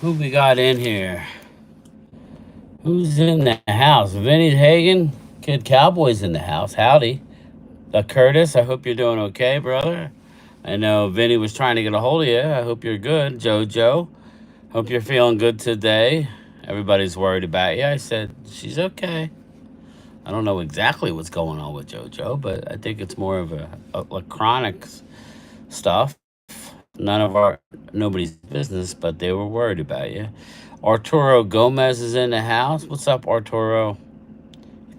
Who we got in here? Who's in the house? Vinny Hagen, Kid Cowboy's in the house. Howdy. Curtis, I hope you're doing okay, brother. I know Vinny was trying to get a hold of you. I hope you're good. Jojo, hope you're feeling good today. Everybody's worried about you. I said, she's okay. I don't know exactly what's going on with JoJo, but I think it's more of a chronic stuff. Nobody's business, but they were worried about you. Arturo Gomez is in the house. What's up, Arturo?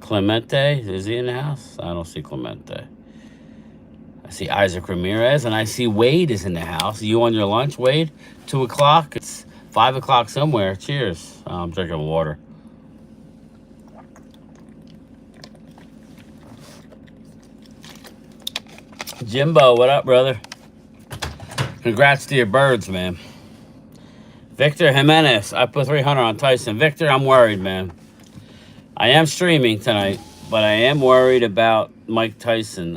Clemente, is he in the house? I don't see Clemente. I see Isaac Ramirez, and I see Wade is in the house. You on your lunch, Wade? 2 o'clock? It's 5 o'clock somewhere. Cheers. I'm drinking water. Jimbo, what up, brother? Congrats to your birds, man. Victor Jimenez, I put 300 on Tyson. Victor, I'm worried, man. I am streaming tonight, but I am worried about Mike Tyson.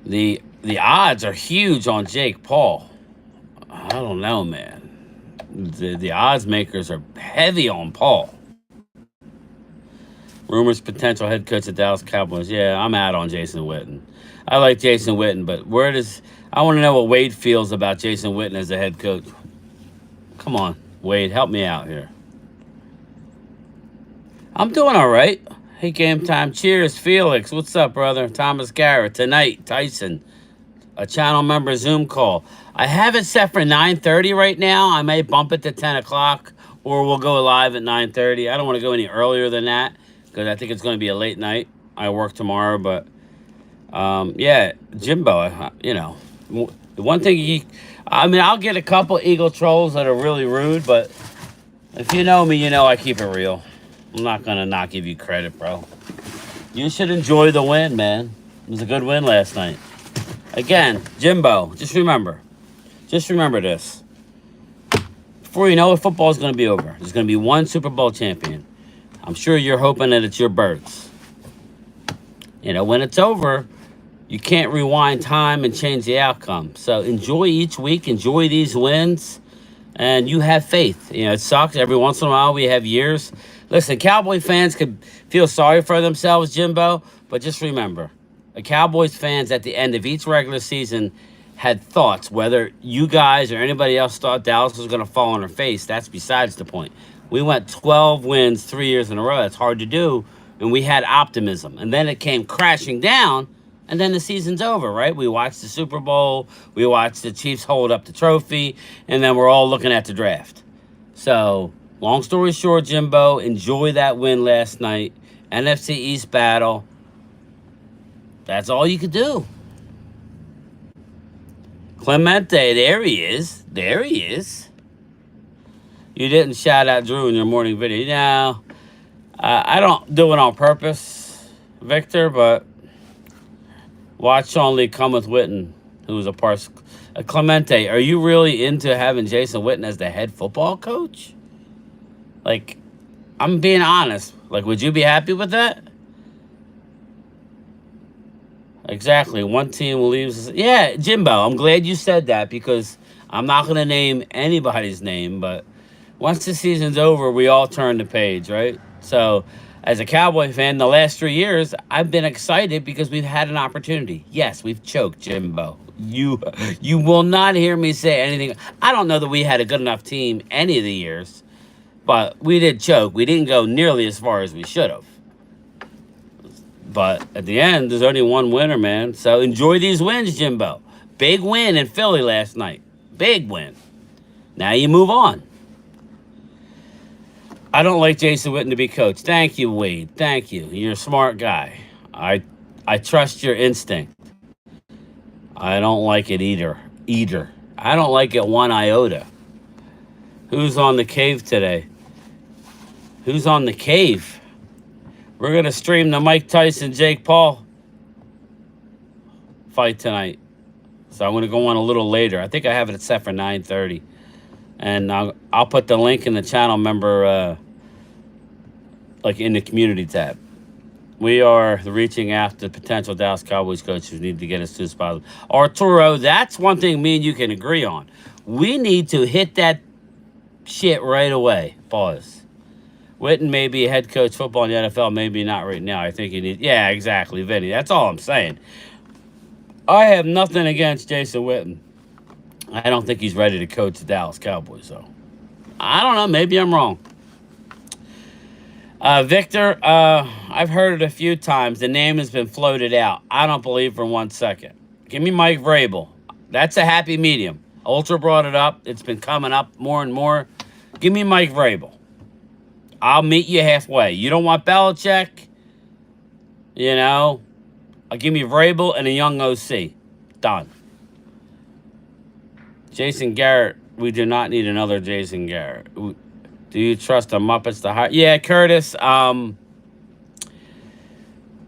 The odds are huge on Jake Paul. I don't know, man. The odds makers are heavy on Paul. Rumors potential head coach of Dallas Cowboys. Yeah, I'm out on Jason Witten. I like Jason Witten, but I want to know what Wade feels about Jason Witten as a head coach. Come on, Wade, help me out here. I'm doing all right. Hey, game time. Cheers, Felix. What's up, brother? Thomas Garrett. Tonight, Tyson. A channel member Zoom call. I have it set for 9:30 right now. I may bump it to 10 o'clock, or we'll go live at 9:30. I don't want to go any earlier than that, because I think it's going to be a late night. I work tomorrow, but yeah, Jimbo, the one thing I'll get a couple Eagle trolls that are really rude, but if you know me, you know I keep it real. I'm not going to not give you credit, bro. You should enjoy the win, man. It was a good win last night. Again, Jimbo, just remember this. Before you know it, football is going to be over. There's going to be one Super Bowl champion. I'm sure you're hoping that it's your birds. When it's over, you can't rewind time and change the outcome. So enjoy each week, enjoy these wins, and you have faith. It sucks. Every once in a while we have years. Listen, Cowboy fans could feel sorry for themselves, Jimbo, but just remember, the Cowboys fans at the end of each regular season had thoughts. Whether you guys or anybody else thought Dallas was going to fall on their face, that's besides the point. We went 12 wins 3 years in a row. That's hard to do, and we had optimism. And then it came crashing down, and then the season's over, right? We watched the Super Bowl. We watched the Chiefs hold up the trophy, and then we're all looking at the draft. So, long story short, Jimbo, enjoy that win last night. NFC East battle. That's all you could do. Clemente, there he is. There he is. You didn't shout out Drew in your morning video. No, I don't do it on purpose, Victor, but watch only cometh Witten, who's a part. Clemente, are you really into having Jason Witten as the head football coach? Like, I'm being honest. Like, would you be happy with that? Exactly. One team leaves. Yeah, Jimbo, I'm glad you said that, because I'm not going to name anybody's name, but once the season's over, we all turn the page, right? So, as a Cowboy fan, the last 3 years, I've been excited because we've had an opportunity. Yes, we've choked, Jimbo. You will not hear me say anything. I don't know that we had a good enough team any of the years, but we did choke. We didn't go nearly as far as we should have. But at the end, there's only one winner, man. So enjoy these wins, Jimbo. Big win in Philly last night. Big win. Now you move on. I don't like Jason Witten to be coach. Thank you, Wade. Thank you. You're a smart guy. I trust your instinct. I don't like it either. I don't like it one iota. Who's on the cave today? Who's on the cave? We're going to stream the Mike Tyson, Jake Paul fight tonight. So I'm going to go on a little later. I think I have it set for 9:30. And I'll put the link in the channel member, like in the community tab. We are reaching out to potential Dallas Cowboys coaches who need to get us to the spot. Arturo, that's one thing me and you can agree on. We need to hit that shit right away. Pause. Witten may be a head coach football in the NFL, maybe not right now. I think you need. Yeah, exactly, Vinny. That's all I'm saying. I have nothing against Jason Witten. I don't think he's ready to coach the Dallas Cowboys, though. I don't know. Maybe I'm wrong. Victor, I've heard it a few times. The name has been floated out. I don't believe for 1 second. Give me Mike Vrabel. That's a happy medium. Ultra brought it up. It's been coming up more and more. Give me Mike Vrabel. I'll meet you halfway. You don't want Belichick? You know, I'll give me Vrabel and a young OC. Done. Jason Garrett. We do not need another Jason Garrett. Do you trust the Muppets to hire? Yeah, Curtis.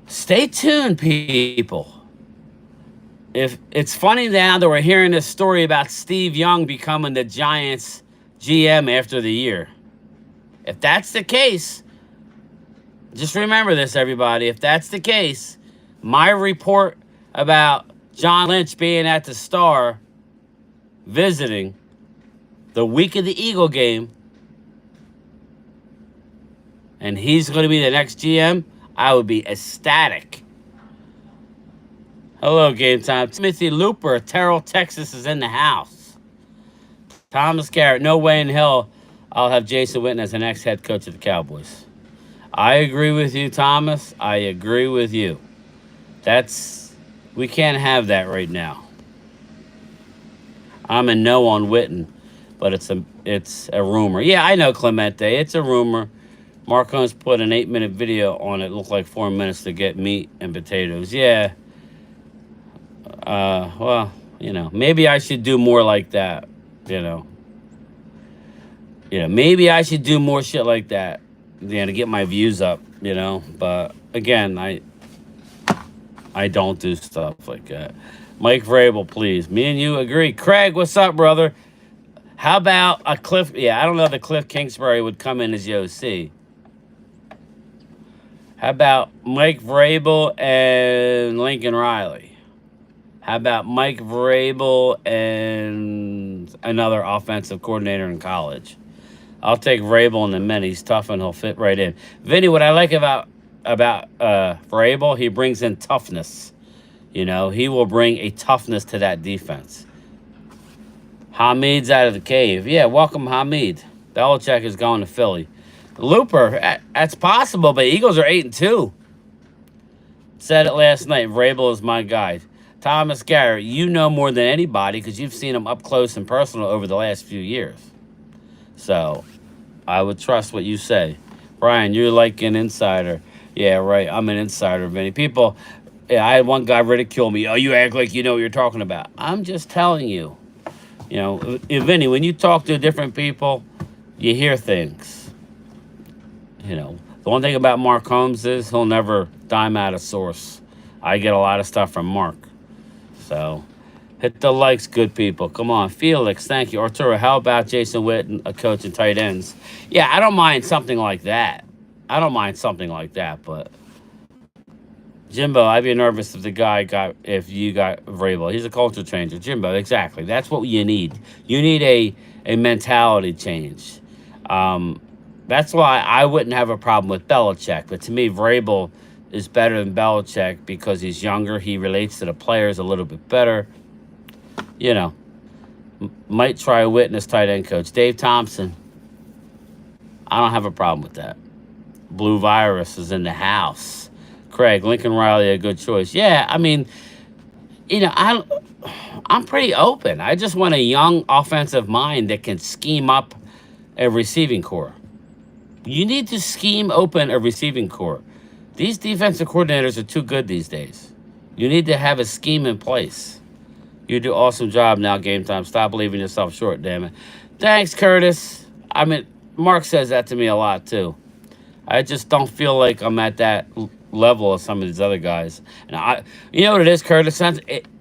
Stay tuned, people. If it's funny now that we're hearing this story about Steve Young becoming the Giants GM after the year. If that's the case, just remember this, everybody. If that's the case, my report about John Lynch being at the Star visiting the week of the Eagle game, and he's going to be the next GM, I would be ecstatic. Hello, Game Time. Timothy Looper, Terrell, Texas is in the house. Thomas Garrett, no way in hell I'll have Jason Witten as the next head coach of the Cowboys. I agree with you, Thomas. I agree with you. We can't have that right now. I'm a no on Witten, but it's a rumor. Yeah, I know, Clemente. It's a rumor. Mark Holmes put an 8-minute video on it. It looked like 4 minutes to get meat and potatoes. Yeah. Well, maybe I should do more like that. Maybe I should do more shit like that. To get my views up. But again, I don't do stuff like that. Mike Vrabel, please. Me and you agree. Craig, what's up, brother? How about a Cliff? Yeah, I don't know if Cliff Kingsbury would come in as the OC. How about Mike Vrabel and Lincoln Riley? How about Mike Vrabel and another offensive coordinator in college? I'll take Vrabel in the men. He's tough and he'll fit right in. Vinny, what I like about Vrabel, he brings in toughness. He will bring a toughness to that defense. Hamid's out of the cave. Yeah, welcome, Hamid. Belichick is going to Philly. Looper, that's possible, but Eagles are 8-2. Said it last night. Vrabel is my guy. Thomas Garrett, you know more than anybody because you've seen him up close and personal over the last few years. So, I would trust what you say. Brian, you're like an insider. Yeah, right. I'm an insider, Vinny. People, I had one guy ridicule me. Oh, you act like you know what you're talking about. I'm just telling you. Vinny, when you talk to different people, you hear things. The one thing about Mark Holmes is he'll never dime out of source. I get a lot of stuff from Mark. So, hit the likes, good people. Come on. Felix, thank you. Arturo, how about Jason Witten, a coach and tight ends? Yeah, I don't mind something like that. But Jimbo, I'd be nervous if you got Vrabel. He's a culture changer. Jimbo, exactly. That's what you need. You need a mentality change. That's why I wouldn't have a problem with Belichick. But to me, Vrabel is better than Belichick because he's younger. He relates to the players a little bit better. Might try a witness tight end coach. Dave Thompson. I don't have a problem with that. Blue Virus is in the house. Craig, Lincoln Riley, a good choice. Yeah, I mean, I'm pretty open. I just want a young offensive mind that can scheme up a receiving core. You need to scheme open a receiving core. These defensive coordinators are too good these days. You need to have a scheme in place. You do an awesome job now, Game Time. Stop leaving yourself short, damn it. Thanks, Curtis. I mean, Mark says that to me a lot, too. I just don't feel like I'm at that level of some of these other guys. And you know what it is, Curtis?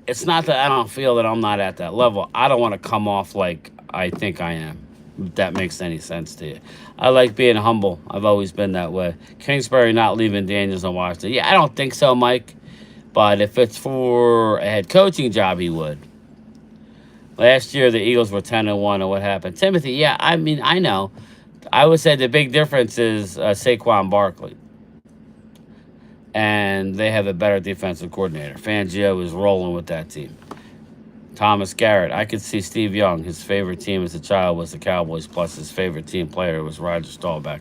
It's not that I don't feel that I'm not at that level. I don't want to come off like I think I am. If that makes any sense to you. I like being humble. I've always been that way. Kingsbury not leaving Daniels in Washington. Yeah, I don't think so, Mike. But if it's for a head coaching job, he would. Last year, the Eagles were 10-1, and what happened? Timothy, yeah, I mean, I know. I would say the big difference is Saquon Barkley. And they have a better defensive coordinator. Fangio is rolling with that team. Thomas Garrett. I could see Steve Young. His favorite team as a child was the Cowboys, plus his favorite team player was Roger Staubach.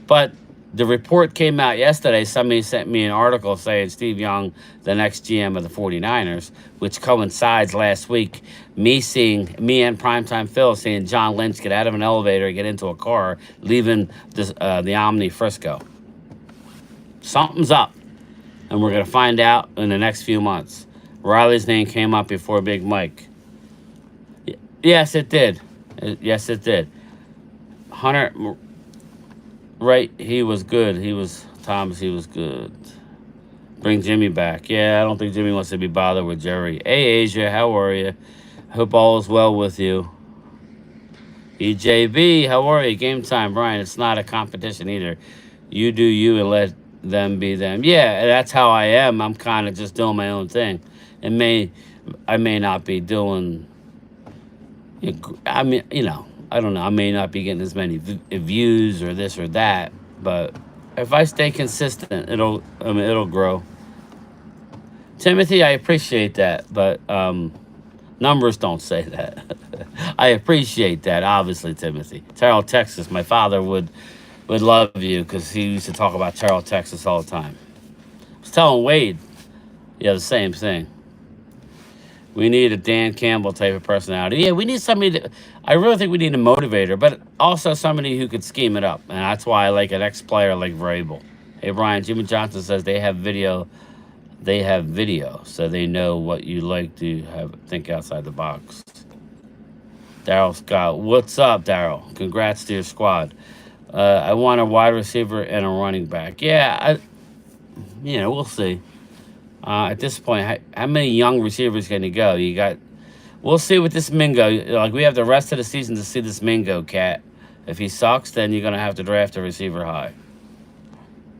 But the report came out yesterday. Somebody sent me an article saying Steve Young, the next GM of the 49ers, which coincides last week. Me and Primetime Phil seeing John Lynch get out of an elevator, get into a car, leaving the Omni Frisco. Something's up, and we're going to find out in the next few months. Riley's name came up before Big Mike. Yes, it did. Yes, it did. Hunter, right, he was good. He was good. Bring Jimmy back. Yeah, I don't think Jimmy wants to be bothered with Jerry. Hey, Asia, how are you? Hope all is well with you. EJB, how are you? Game time, Brian. It's not a competition either. You do you and let them be them. Yeah, that's how I am. I'm kind of just doing my own thing. I may not be doing. I mean, I don't know. I may not be getting as many views or this or that, but if I stay consistent, it'll grow. Timothy, I appreciate that, but numbers don't say that. I appreciate that, obviously, Timothy. Terrell, Texas. My father would love you because he used to talk about Terrell, Texas all the time. I was telling Wade, yeah, the same thing. We need a Dan Campbell type of personality. Yeah, we need somebody I really think we need a motivator, but also somebody who could scheme it up. And that's why I like an ex-player like Vrabel. Hey, Brian, Jimmy Johnson says they have video, so they know what you like to think outside the box. Daryl Scott, what's up, Daryl? Congrats to your squad. I want a wide receiver and a running back. Yeah, we'll see. At this point, how many young receivers can you go? We'll see with this Mingo. Like, we have the rest of the season to see this Mingo cat. If he sucks, then you're going to have to draft a receiver high.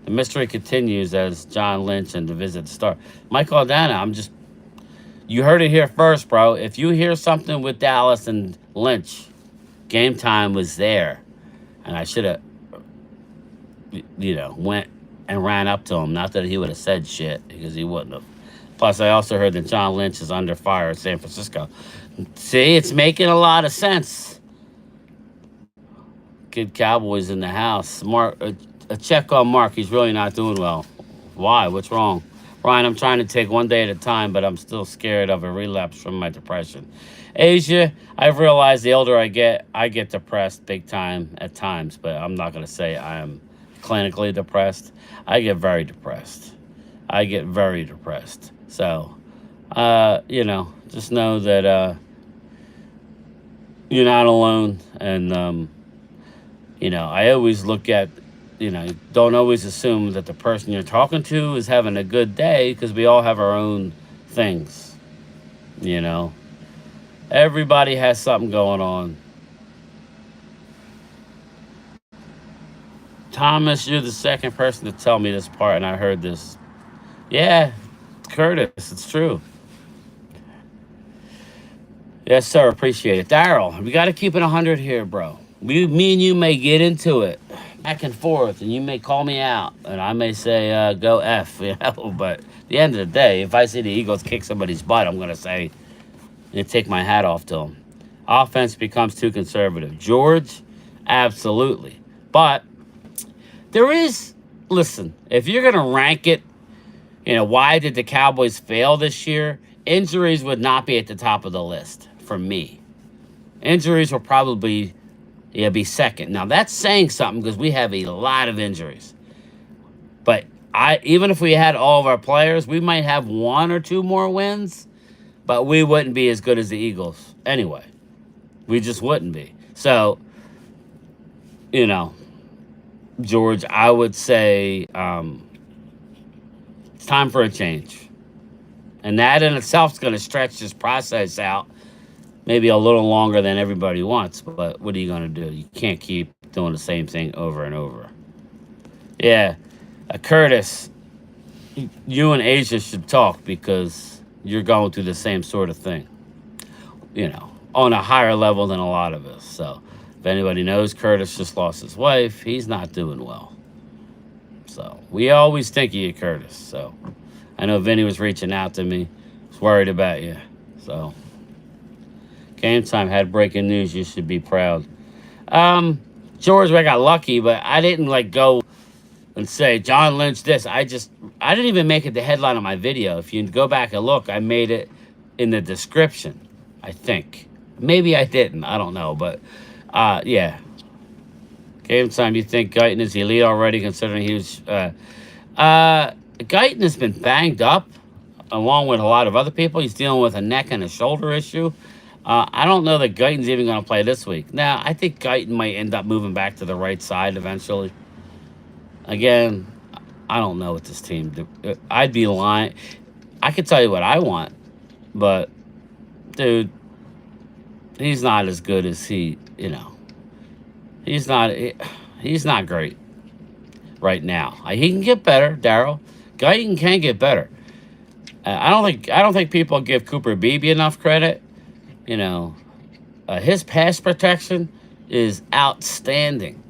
The mystery continues as John Lynch and the visit start. Michael Aldana, you heard it here first, bro. If you hear something with Dallas and Lynch, Game Time was there. And I should have, went and ran up to him. Not that he would have said shit, because he wouldn't have. Plus, I also heard that John Lynch is under fire at San Francisco. See, it's making a lot of sense. Kid Cowboys in the house. Mark, a check on Mark. He's really not doing well. Why? What's wrong? Ryan, I'm trying to take one day at a time, but I'm still scared of a relapse from my depression. Asia, I've realized the older I get depressed big time at times, but I'm not going to say I am clinically depressed. I get very depressed. So, just know that you're not alone. And, I always look at, don't always assume that the person you're talking to is having a good day, because we all have our own things, Everybody has something going on. Thomas, you're the second person to tell me this part, and I heard this. Yeah, Curtis, it's true. Yes, sir, appreciate it. Daryl, we got to keep it 100 here, bro. Me and you may get into it back and forth, and you may call me out, and I may say, go F, but at the end of the day, if I see the Eagles kick somebody's butt, I'm going to say, take my hat off to them. Offense becomes too conservative. George, absolutely. But listen, if you're going to rank it, why did the Cowboys fail this year? Injuries would not be at the top of the list for me. Injuries will probably be second. Now, that's saying something, because we have a lot of injuries. But even if we had all of our players, we might have one or two more wins, but we wouldn't be as good as the Eagles anyway. We just wouldn't be. So, George, I would say it's time for a change. And that in itself is going to stretch this process out maybe a little longer than everybody wants. But what are you going to do? You can't keep doing the same thing over and over. Yeah, Curtis, you and Asia should talk because you're going through the same sort of thing, on a higher level than a lot of us. So, if anybody knows, Curtis just lost his wife. He's not doing well. So, we always think of you, Curtis. So, I know Vinny was reaching out to me, was worried about you. So, Game Time had breaking news. You should be proud. George, I got lucky, but I didn't go and say John Lynch this. I didn't even make it the headline of my video. If you go back and look, I made it in the description, I think. Maybe I didn't. I don't know. But, yeah. Game Time, you think Guyton is elite already, considering he was... Guyton has been banged up, along with a lot of other people. He's dealing with a neck and a shoulder issue. I don't know that Guyton's even going to play this week. Now, I think Guyton might end up moving back to the right side eventually. Again, I don't know what this team do. I'd be lying. I could tell you what I want, but, dude, he's not as good as he's not great right now. He can get better, Daryl. Guyton can get better. I don't think people give Cooper Beebe enough credit. His pass protection is outstanding.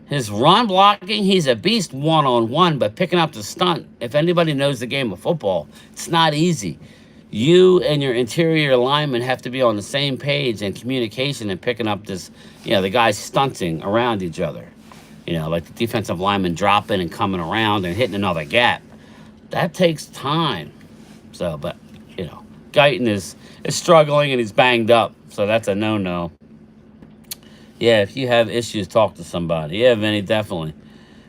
His run blocking, he's a beast one-on-one, but picking up the stunt, if anybody knows the game of football, it's not easy. You and your interior linemen have to be on the same page and communication and picking up this, the guys stunting around each other. Like the defensive lineman dropping and coming around and hitting another gap. That takes time. So, but, Guyton is struggling and he's banged up. So that's a no-no. Yeah, if you have issues, talk to somebody. Yeah, Vinny, definitely.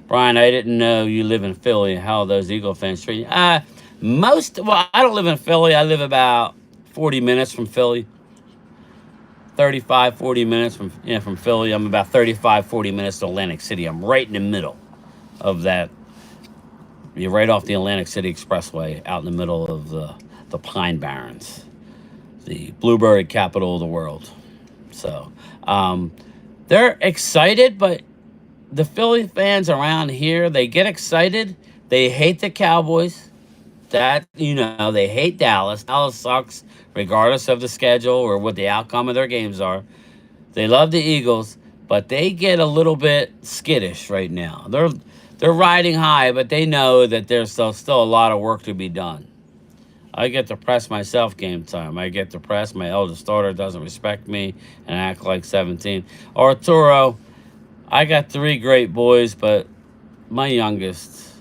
Brian, I didn't know you live in Philly. How are those Eagle fans treat you? I don't live in Philly. I live about 40 minutes from Philly. 35, 40 minutes from Philly. I'm about 35, 40 minutes to Atlantic City. I'm right in the middle of that. You're right off the Atlantic City Expressway, out in the middle of the Pine Barrens, the blueberry capital of the world. So, they're excited, but the Philly fans around here, they get excited. They hate the Cowboys. They hate Dallas. Dallas sucks, regardless of the schedule or what the outcome of their games are. They love the Eagles, but they get a little bit skittish right now. They're riding high, but they know that there's still a lot of work to be done. I get depressed myself Game Time. I get depressed. My eldest daughter doesn't respect me and act like 17. Arturo, I got 3 great boys, but my youngest,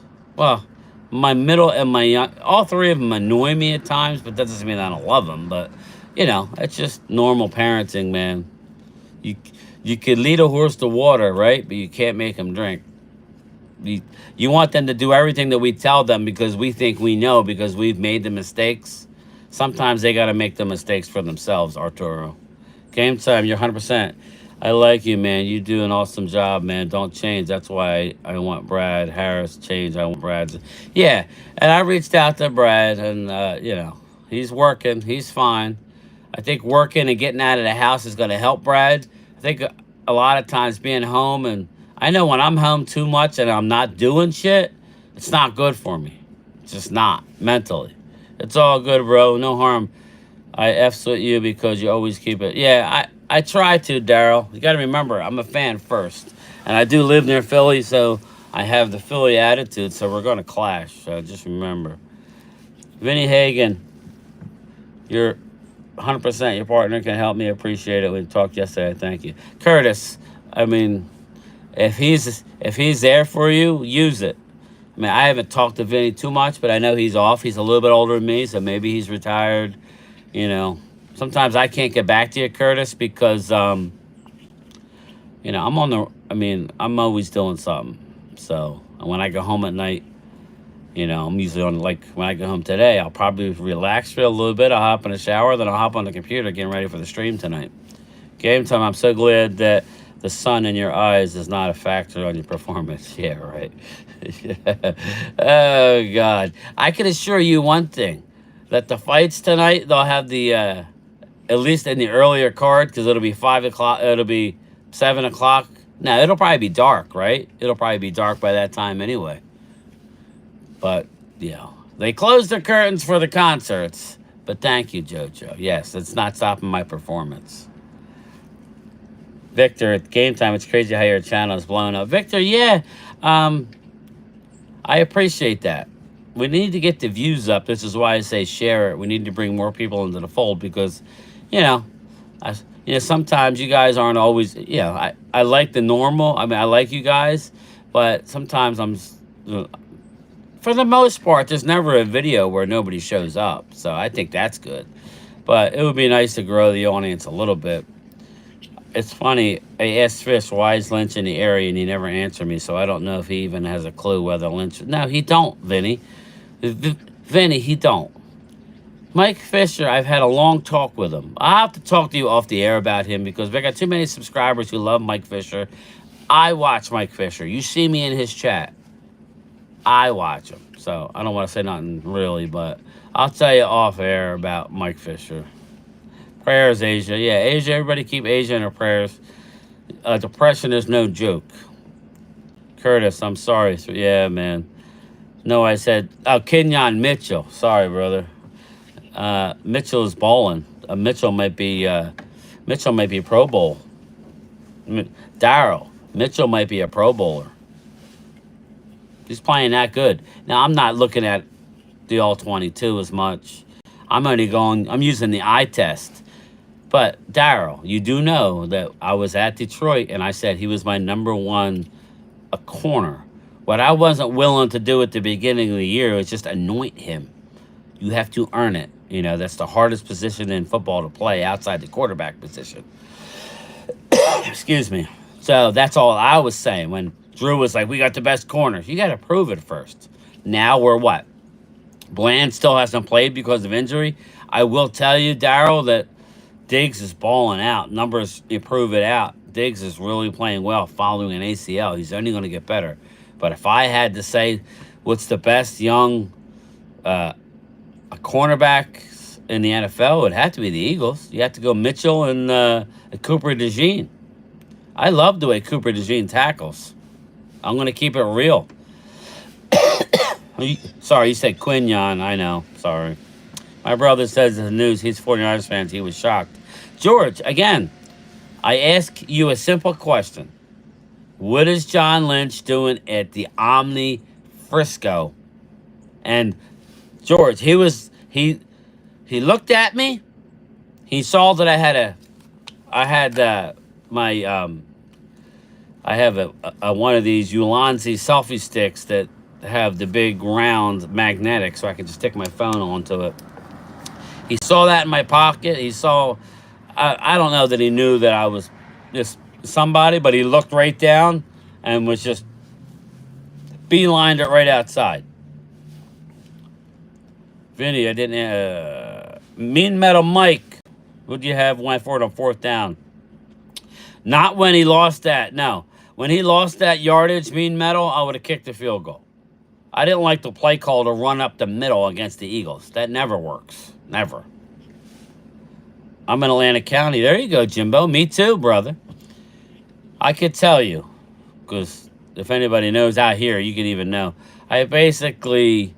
my middle and my young, all 3 of them annoy me at times, but that doesn't mean I don't love them. But, it's just normal parenting, man. You could lead a horse to water, right? But you can't make him drink. You want them to do everything that we tell them because we think we know because we've made the mistakes. Sometimes they got to make the mistakes for themselves, Arturo. Game Time, you're 100%. I like you, man. You do an awesome job, man. Don't change. That's why I want Brad Harris change. I want Brad. Yeah, and I reached out to Brad, and, he's working. He's fine. I think working and getting out of the house is going to help Brad. I think a lot of times being home, and I know when I'm home too much and I'm not doing shit, it's not good for me. It's just not, mentally. It's all good, bro. No harm. I F's with you because you always keep it. Yeah, I try to, Daryl. You got to remember, I'm a fan first. And I do live near Philly, so I have the Philly attitude, so we're going to clash. So just remember. Vinny Hagen, you're 100%. Your partner can help me. Appreciate it. We talked yesterday. Thank you. Curtis, if he's there for you, use it. I haven't talked to Vinny too much, but I know he's off. He's a little bit older than me, so maybe he's retired. Sometimes I can't get back to you, Curtis, because, I'm I'm always doing something. So when I go home at night, I'm usually on, when I go home today, I'll probably relax for a little bit. I'll hop in the shower, then I'll hop on the computer getting ready for the stream tonight. Game Time, I'm so glad that the sun in your eyes is not a factor on your performance. Yeah, right. Oh, God. I can assure you one thing, that the fights tonight, they'll have the at least in the earlier card, because it'll be 5 o'clock. It'll be 7 o'clock. No, it'll probably be dark, right? It'll probably be dark by that time anyway. But, they closed the curtains for the concerts. But thank you, JoJo. Yes, it's not stopping my performance. Victor, at Game Time, it's crazy how your channel is blowing up. Victor, yeah, I appreciate that. We need to get the views up. This is why I say share it. We need to bring more people into the fold because, sometimes you guys aren't always, I like the normal. I mean, I like you guys, but sometimes for the most part, there's never a video where nobody shows up. So I think that's good. But it would be nice to grow the audience a little bit. It's funny, I asked Fish, why is Lynch in the area, and he never answered me, so I don't know if he even has a clue whether Lynch... No, he don't, Vinny. Vinny, he don't. Mike Fisher, I've had a long talk with him. I'll have to talk to you off the air about him because we got too many subscribers who love Mike Fisher. I watch Mike Fisher. You see me in his chat. I watch him. So I don't want to say nothing really, but I'll tell you off air about Mike Fisher. Prayers, Asia. Yeah, Asia, everybody keep Asia in her prayers. Depression is no joke. Curtis, I'm sorry. Yeah, man. No, I said, Kenyon Mitchell. Sorry, brother. Mitchell is balling. Mitchell might be Pro Bowl. Darryl, Mitchell might be a Pro Bowler. He's playing that good. Now, I'm not looking at the All-22 as much. I'm using the eye test. But, Darryl, you do know that I was at Detroit, and I said he was my number one corner. What I wasn't willing to do at the beginning of the year was just anoint him. You have to earn it. That's the hardest position in football to play outside the quarterback position. Excuse me. So, that's all I was saying. When Drew was like, we got the best corners. You got to prove it first. Now we're what? Bland still hasn't played because of injury. I will tell you, Darryl, that Diggs is balling out. Numbers prove it out. Diggs is really playing well following an ACL. He's only going to get better. But if I had to say what's the best young cornerback in the NFL, it would have to be the Eagles. You have to go Mitchell and Cooper DeJean. I love the way Cooper DeJean tackles. I'm going to keep it real. Sorry, you said Quinyon. I know. Sorry. My brother says in the news he's 49ers fans. He was shocked. George, again, I ask you a simple question. What is John Lynch doing at the Omni Frisco? And George, he looked at me. He saw that I have one of these Ulanzi selfie sticks that have the big round magnetic, so I can just stick my phone onto it. He saw that in my pocket. He saw, I don't know that he knew that I was just somebody, but he looked right down and was just beelined it right outside. Vinny, I didn't, Mean Metal Mike, what do you have for it on fourth down? Not when he lost that, no. When he lost that yardage, Mean Metal, I would have kicked the field goal. I didn't like the play call to run up the middle against the Eagles. That never works. Never. I'm in Atlantic County. There you go, Jimbo. Me too, brother. I could tell you, because if anybody knows out here, you can even know. I basically,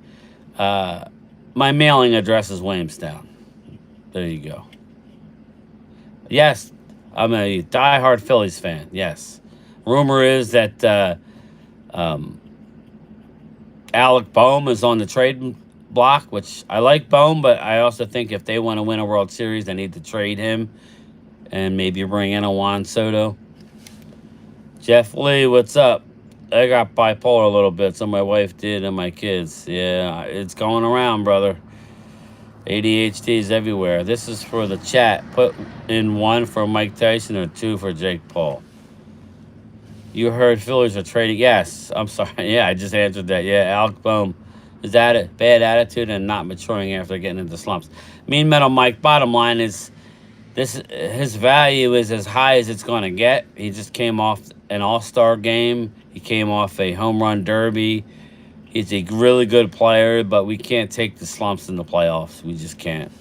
my mailing address is Williamstown. There you go. Yes, I'm a diehard Phillies fan. Yes. Rumor is that Alec Boehm is on the trade block, which I like Boehm, but I also think if they want to win a World Series, they need to trade him and maybe bring in a Juan Soto. Jeff Lee, what's up? I got bipolar a little bit, so my wife did and my kids. Yeah, it's going around, brother. ADHD is everywhere. This is for the chat. Put in 1 for Mike Tyson or 2 for Jake Paul. You heard Phillies are trading. Yes, I'm sorry. Yeah, I just answered that. Yeah, Alec Boehm. Is that a bad attitude and not maturing after getting into slumps? Mean Metal Mike, bottom line is his value is as high as it's going to get. He just came off an all-star game. He came off a home run derby. He's a really good player, but we can't take the slumps in the playoffs. We just can't.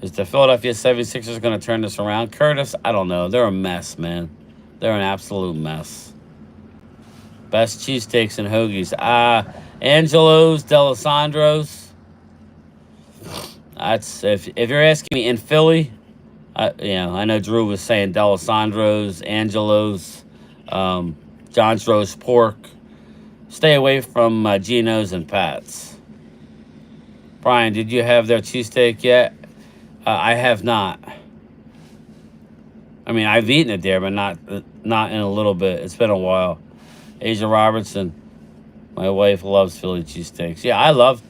Is the Philadelphia 76ers going to turn this around? Curtis, I don't know. They're a mess, man. They're an absolute mess. Best cheesesteaks and hoagies. Angelo's, Delisandro's. That's if you're asking me in Philly, I know Drew was saying Delisandro's, Angelo's, John's Roast Pork. Stay away from Gino's and Pat's. Brian, did you have their cheesesteak yet? I have not. I mean, I've eaten it there, but not in a little bit. It's been a while. Asia Robertson, my wife loves Philly cheesesteaks. Yeah, I love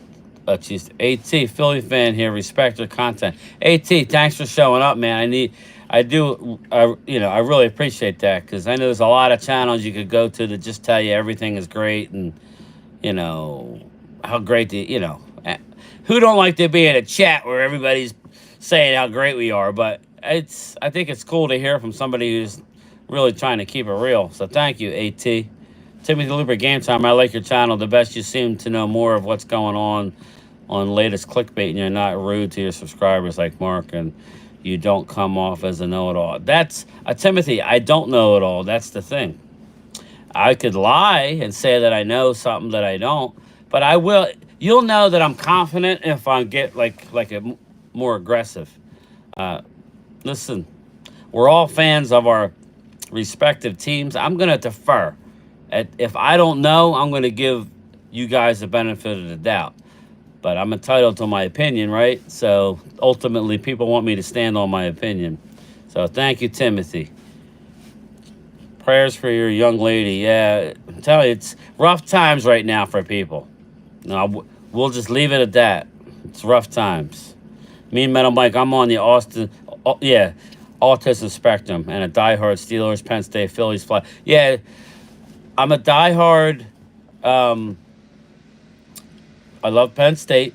cheese. AT, Philly fan here. Respect your content. AT, thanks for showing up, man. I really appreciate that because I know there's a lot of channels you could go to just tell you everything is great and how great who don't like to be in a chat where everybody's saying how great we are, but I think it's cool to hear from somebody who's really trying to keep it real. So thank you, AT. Timothy Luper, Game Time. I like your channel. The best. You seem to know more of what's going on latest clickbait, and you're not rude to your subscribers like Mark, and you don't come off as a know-it-all. That's Timothy. I don't know it all. That's the thing. I could lie and say that I know something that I don't, but I will. You'll know that I'm confident if I get like a more aggressive. Listen, we're all fans of our respective teams. I'm gonna defer. If I don't know, I'm going to give you guys the benefit of the doubt. But I'm entitled to my opinion, right? So ultimately, people want me to stand on my opinion. So thank you, Timothy. Prayers for your young lady. Yeah, I'm telling you, it's rough times right now for people. No, we'll just leave it at that. It's rough times. Me and Metal Mike, I'm on the autism spectrum and a diehard Steelers, Penn State, Phillies fly. Yeah. I'm a diehard. I love Penn State,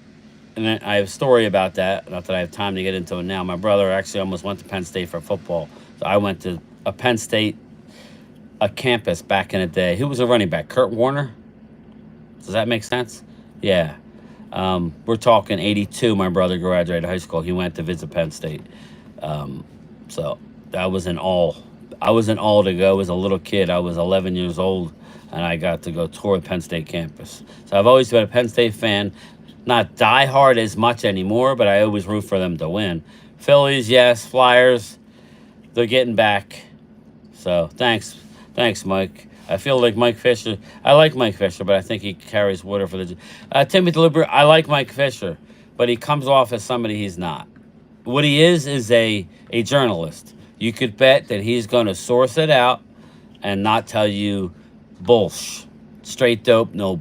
and I have a story about that. Not that I have time to get into it now. My brother actually almost went to Penn State for football. So I went to a Penn State campus back in the day. Who was a running back? Kurt Warner? Does that make sense? Yeah. We're talking 82. My brother graduated high school. He went to visit Penn State. So that was an all. I was in all to go as a little kid. I was 11 years old, and I got to go tour the Penn State campus. So I've always been a Penn State fan. Not diehard as much anymore, but I always root for them to win. Phillies, yes. Flyers, they're getting back. So thanks, Mike. I feel like Mike Fisher. I like Mike Fisher, but I think he carries water for the. Timothy Luber, I like Mike Fisher, but he comes off as somebody he's not. What he is a journalist. You could bet that he's going to source it out and not tell you bullsh. Straight dope, no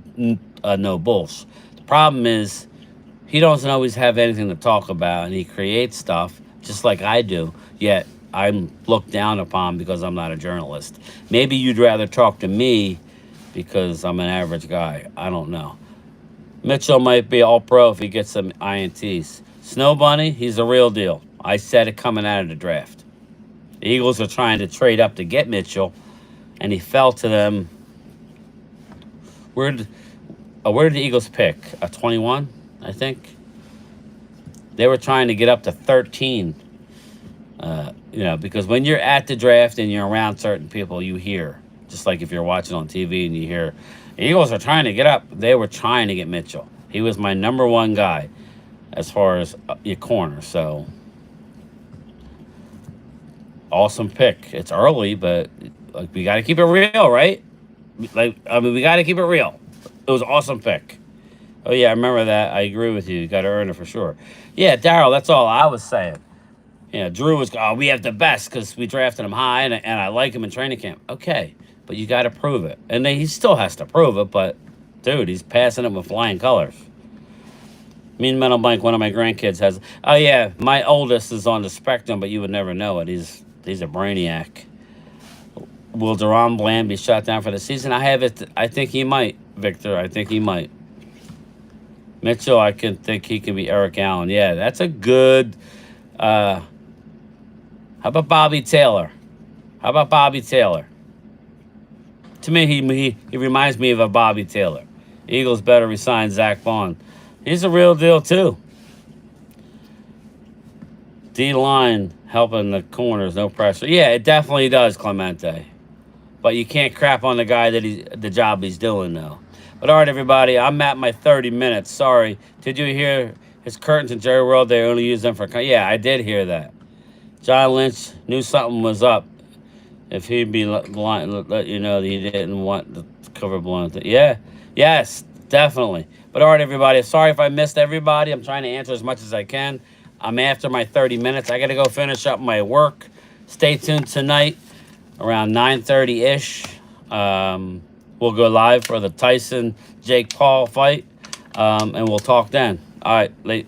bullsh. The problem is he doesn't always have anything to talk about, and he creates stuff just like I do, yet I'm looked down upon because I'm not a journalist. Maybe you'd rather talk to me because I'm an average guy. I don't know. Mitchell might be all-pro if he gets some INTs. Snow Bunny, he's the real deal. I said it coming out of the draft. The Eagles are trying to trade up to get Mitchell, and he fell to them. Where did the Eagles pick? A 21, I think. They were trying to get up to 13. Because when you're at the draft and you're around certain people, you hear. Just like if you're watching on TV and you hear, the Eagles are trying to get up. They were trying to get Mitchell. He was my number one guy as far as your corner, so... Awesome pick. It's early, but we got to keep it real, right? We got to keep it real. It was an awesome pick. Oh, yeah, I remember that. I agree with you. You got to earn it for sure. Yeah, Daryl, that's all I was saying. Drew was, we have the best because we drafted him high, and I like him in training camp. Okay, but you got to prove it. And then he still has to prove it, but, dude, he's passing it with flying colors. Mean Metal Mike, one of my grandkids has... Oh, yeah, my oldest is on the spectrum, but you would never know it. He's a brainiac. Will Deron Bland be shut down for the season? I think he might, Victor. I think he might. Mitchell, I can think he can be Eric Allen. Yeah, that's a good... how about Bobby Taylor? To me, he reminds me of a Bobby Taylor. Eagles better resign Zach Bond. He's a real deal, too. D-line helping the corners, no pressure. Yeah, it definitely does, Clemente. But you can't crap on the guy the job he's doing though. But all right, everybody, I'm at my 30 minutes. Sorry. Did you hear his curtains in Jerry World? They only use them for. Yeah, I did hear that. John Lynch knew something was up. If he'd be let you know that he didn't want the cover blown. Yeah, yes, definitely. But all right, everybody. Sorry if I missed everybody. I'm trying to answer as much as I can. I'm after my 30 minutes. I got to go finish up my work. Stay tuned tonight around 9:30-ish. We'll go live for the Tyson Jake Paul fight, and we'll talk then. All right, late.